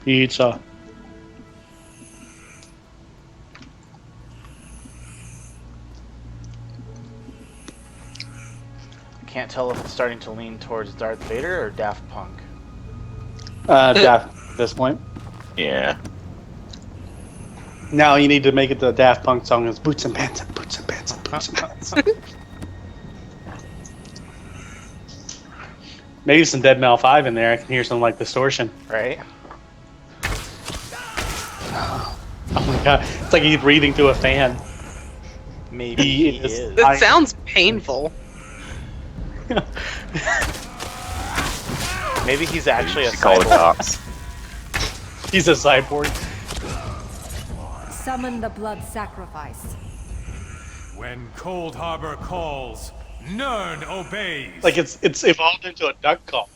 Pizza. Can't tell if it's starting to lean towards Darth Vader or Daft Punk. Daft at this point. Yeah. Now you need to make it the Daft Punk song is boots and pants and boots and pants and boots and pants. Maybe some Dead Mal 5 in there. I can hear some like distortion. Right? Oh my god. It's like he's breathing through a fan. Maybe he is. is. That sounds painful. Maybe he's actually a Call the cyborg. cops. He's a cyborg. Summon the blood sacrifice. When Cold Harbor calls, Nern obeys. Like it's evolved into a duck call.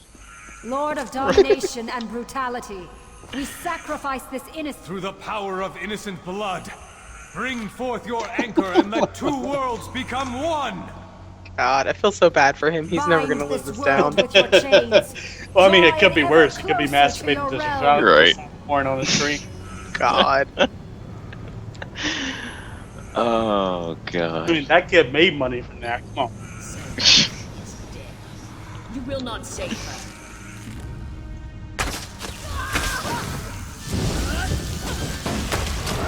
Lord of domination and brutality, we sacrifice this innocent. Through the power of innocent blood, bring forth your anchor and let two worlds become one. God, I feel so bad for him. He's never gonna live this down. Well, I mean, it could be worse. It could be masturbating to some Right. porn on the screen. God. Oh I god. mean, that kid made money from that. Come on. You will not save her.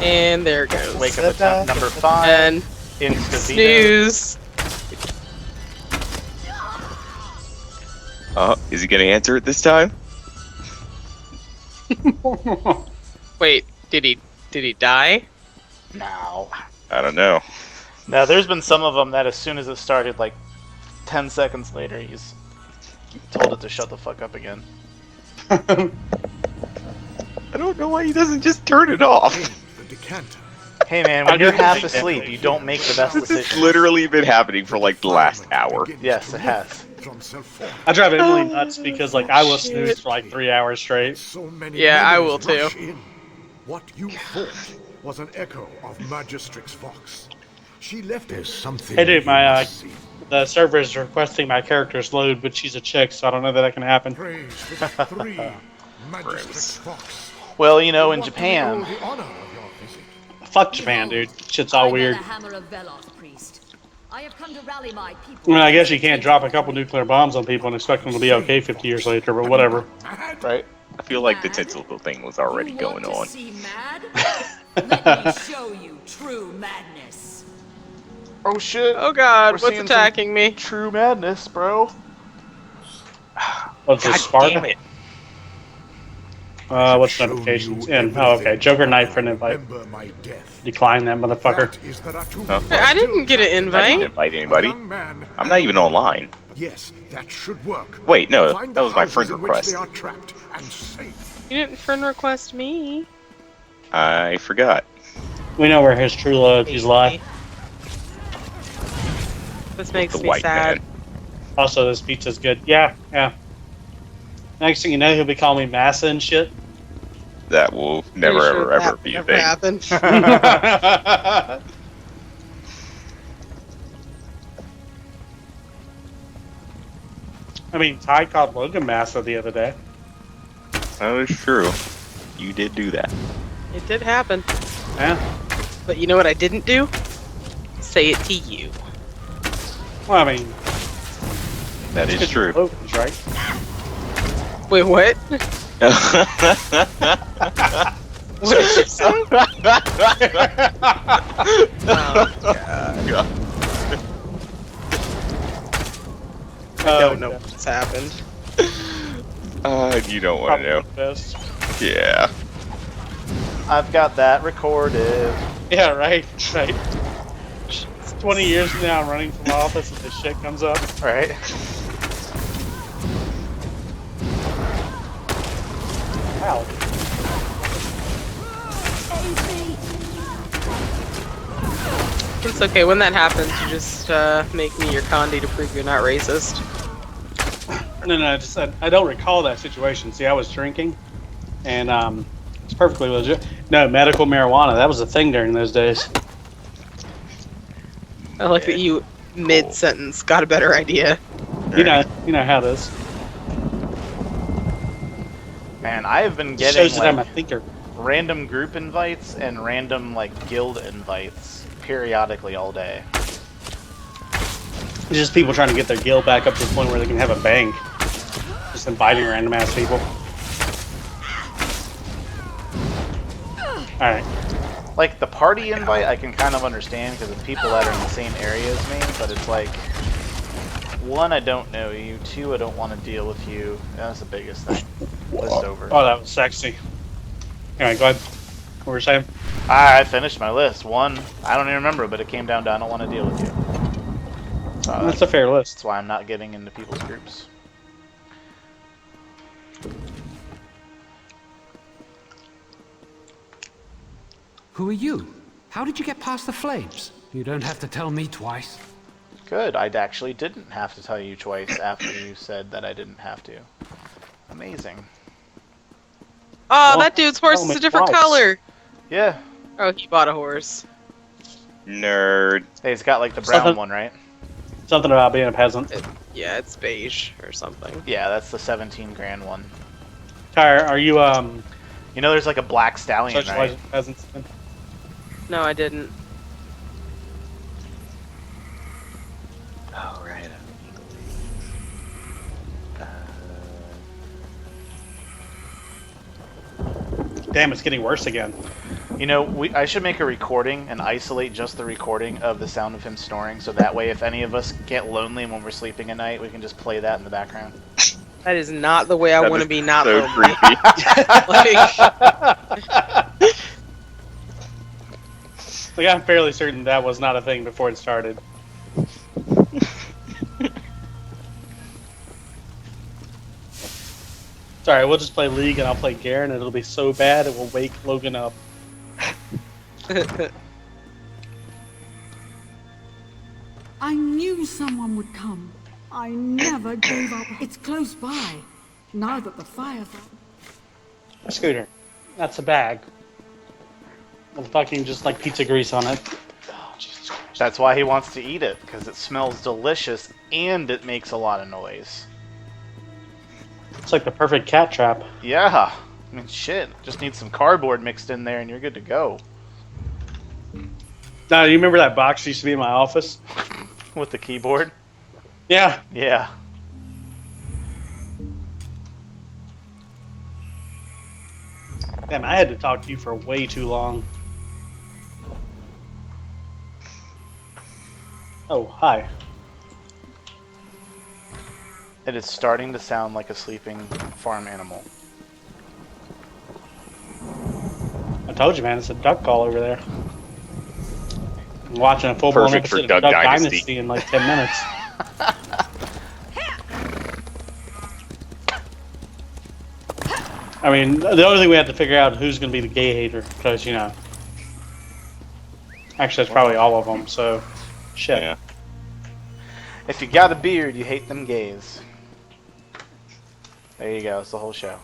And there it goes. Wake up attempt number 5. And Insta-veto. snooze. Is he gonna answer it this time? Wait, did he die? No. I don't know. Now, there's been some of them that as soon as it started, like 10 seconds later, he's told it to shut the fuck up again. I don't know why he doesn't just turn it off. The decanter. Hey man, when you're half asleep, you don't make the best This has decisions. literally been happening for like the last hour. Yes, it has. I drive Emily nuts because like I will snooze for like 3 hours straight. So many Yeah, I memories will too. rush in. What you thought was an echo of Magistrix Vox. She left us something. Hey dude, you my must see. the server is requesting my character's load, but she's a chick, so I don't know that can happen. Praise to the three Magistrix Vox. Well, you know, in What do we owe Japan, the honor of your visit? Fuck Japan, dude. Shit's all I bear weird. the hammer of Veloth, priest. I have come to rally my people. I mean, I guess you can't drop a couple nuclear bombs on people and expect them to be okay 50 years later, but whatever. right? I feel like the tentacle thing was already You going want to on. see mad? Let me show you true madness. Oh shit! Oh God, We're what's seeing attacking me? True madness, bro. What's this, God Sparta? damn it. What's Show notifications you in? Oh, okay. everything. Joker Knight for an invite. Remember my death. Decline that motherfucker. That is the Ratu. Oh. I didn't get an I didn't invite. invite anybody. Young man. I'm not even online. Yes, that should work. Wait, no, Find that the was my houses friend in which request. They are trapped and safe. You didn't friend request me. I forgot. We know where his true loyalties lie. This makes The me white sad. man. Also, this pizza's good. Yeah, yeah. Next thing you know, he'll be calling me Massa and shit. That will never, Pretty sure ever that be a never thing. happened. I mean, Ty called Logan Massa the other day. That is true. You did do that. It did happen. Yeah. But you know what I didn't do? Say it to you. Well, I mean, That is true. Logan's right. Wait, what? What did you say? I don't know what's happened. You don't want to know. Best. Yeah. I've got that recorded. Yeah, right. Right. It's 20 years from now, I'm running from office, and this shit comes up. Right? Wow. It's okay, when that happens, you just make me your condi to prove you're not racist. No, I just I don't recall that situation. See, I was drinking, and it's perfectly legit. No, medical marijuana. That was a thing during those days. I like that you, mid-sentence, got a better idea. You know how it is. Man, I have been Shows getting that I'm a like thinker. random group invites and random like guild invites periodically all day. It's just people trying to get their guild back up to the point where they can have a bank. Just inviting random ass people. Alright. Like the party invite, I can kind of understand because it's people that are in the same area as me, but it's like, one, I don't know you, two, I don't want to deal with you. That's the biggest thing. List over. Oh, that was sexy. Anyway, go ahead. What were you saying? I finished my list. One, I don't even remember, but it came down to I don't want to deal with you. That's a fair list. That's why I'm not getting into people's groups. Who are you? How did you get past the flames? You don't have to tell me twice. Good, I actually didn't have to tell you twice after you said that I didn't have to. Amazing. Oh, Well, that dude's horse tell is me a different twice. color. Yeah. Oh, he bought a horse. Nerd. Hey, it's got like the brown Something- one, right? Something about being a peasant. Yeah, it's beige or something. Yeah, that's the 17 grand one. Tyre, are you You know there's like a black stallion, socializing right? peasants? No, I didn't. Oh, right. Damn, it's getting worse again. You know, I should make a recording and isolate just the recording of the sound of him snoring, so that way if any of us get lonely when we're sleeping at night, we can just play that in the background. That is not the way I That want to is be not so lonely. creepy. Like, I'm fairly certain that was not a thing before it started. Sorry, we'll just play League and I'll play Garen and it'll be so bad it will wake Logan up. I knew someone would come. I never gave up. It's close by. Now that the fire's out. Scooter, that's a bag. With fucking just like pizza grease on it. Oh, Jesus Christ. That's why he wants to eat it, because it smells delicious and it makes a lot of noise. It's like the perfect cat trap. Yeah. I mean, shit. Just need some cardboard mixed in there and you're good to go. Now, you remember that box that used to be in my office? With the keyboard? Yeah. Yeah. Damn, I had to talk to you for way too long. Oh, hi. It is starting to sound like a sleeping farm animal. I told you, man, it's a duck call over there. I'm watching a full-blown Perfect for episode Duck of Duck Dynasty. Dynasty in like 10 minutes. I mean, the only thing we have to figure out who's going to be the gay hater, because, you know... Actually, it's probably all of them, so... Shit. Yeah. If you got a beard, you hate them gays. There you go, it's the whole show.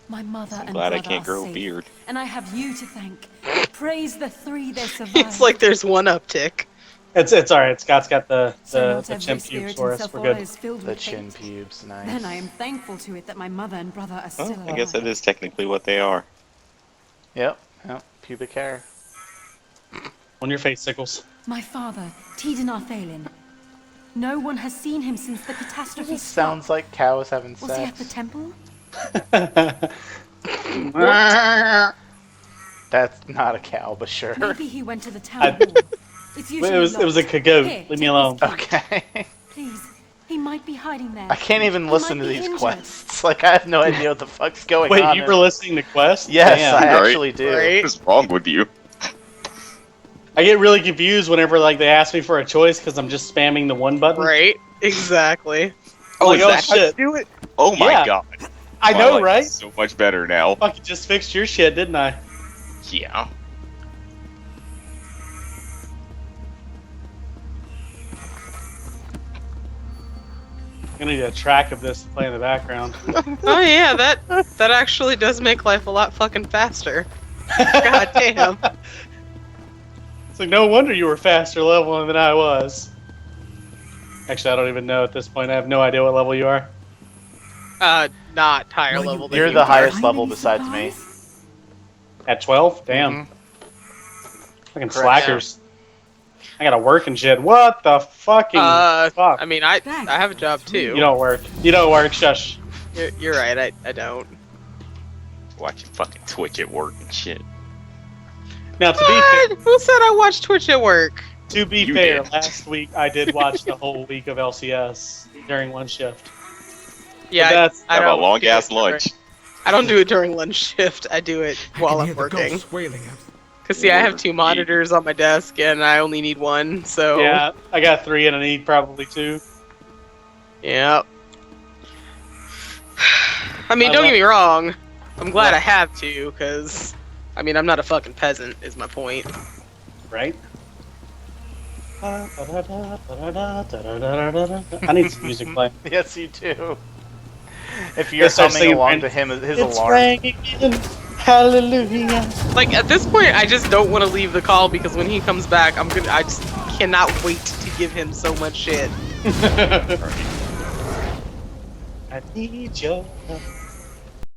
My mother and Glad I brother can't are grow a safe, beard. and I have you to thank. Praise the three they survived. It's like there's one uptick. It's alright. Scott's got the not every chimp spirit pubes in for us. We're Sephora good. is filled The with chin hate. pubes, nice. Then I am thankful to it that my mother and brother are still Oh, alive. I guess that is technically what they are. Yep, pubic hair. On your face, Sickles. My father, Tiden Arthalin. No one has seen him since the catastrophe This sounds like cows having Was he at the sex. temple? That's not a cow, but sure. Maybe he went to the town I- hall. It's usually It was a locked. cagote. Here, Leave me take alone. this key. Okay. Please, he might be hiding there. I can't even He listen might to be these injured. quests. Like, I have no idea what the fuck's going Wait, on. you were listening to Quest? Yes, Damn. I Right. actually do. Right? What is wrong with you? I get really confused whenever like they ask me for a choice because I'm just spamming the one button. Right? Exactly. Like, is oh that how you shit. do it? Oh my Yeah. god. I My know, life right? is so much better now. Fucking just fixed your shit, didn't I? Yeah. I'm gonna need a track of this to play in the background. Oh yeah, that actually does make life a lot fucking faster. God damn. It's like, no wonder you were faster level than I was. Actually, I don't even know at this point. I have no idea what level you are. Not higher Were you level than You're you the are. highest behind level any besides me. supplies? At 12? Damn. Mhm. Fucking Correct. slackers. I gotta work and shit. What the fucking fuck? I mean, I Thanks. have a job too. You don't work. You don't work. Shush. You're right. I don't. Watching fucking Twitch at work and shit. Now, to be What? fair, Who said I watch Twitch at work? You fair, did. last week I did watch the whole week of LCS during one shift. Yeah, that's- I Have a don't long do ass it during- lunch. I don't do it during lunch shift. I do it I while can I'm hear the working. ghosts wailing at Cause see, I have 2 monitors on my desk, and I only need one. So Yeah, I got 3 and I need probably 2. yeah. I mean, I don't love- get me wrong. I'm glad Yeah. I have to, cause I mean, I'm not a fucking peasant. Is my point. Right? I need some music playing. Yes, you do. If you're Start humming singing along Brand- to him, his It's alarm. raining, hallelujah. Like at this point, I just don't want to leave the call because when he comes back, I just cannot wait to give him so much shit. I need your love.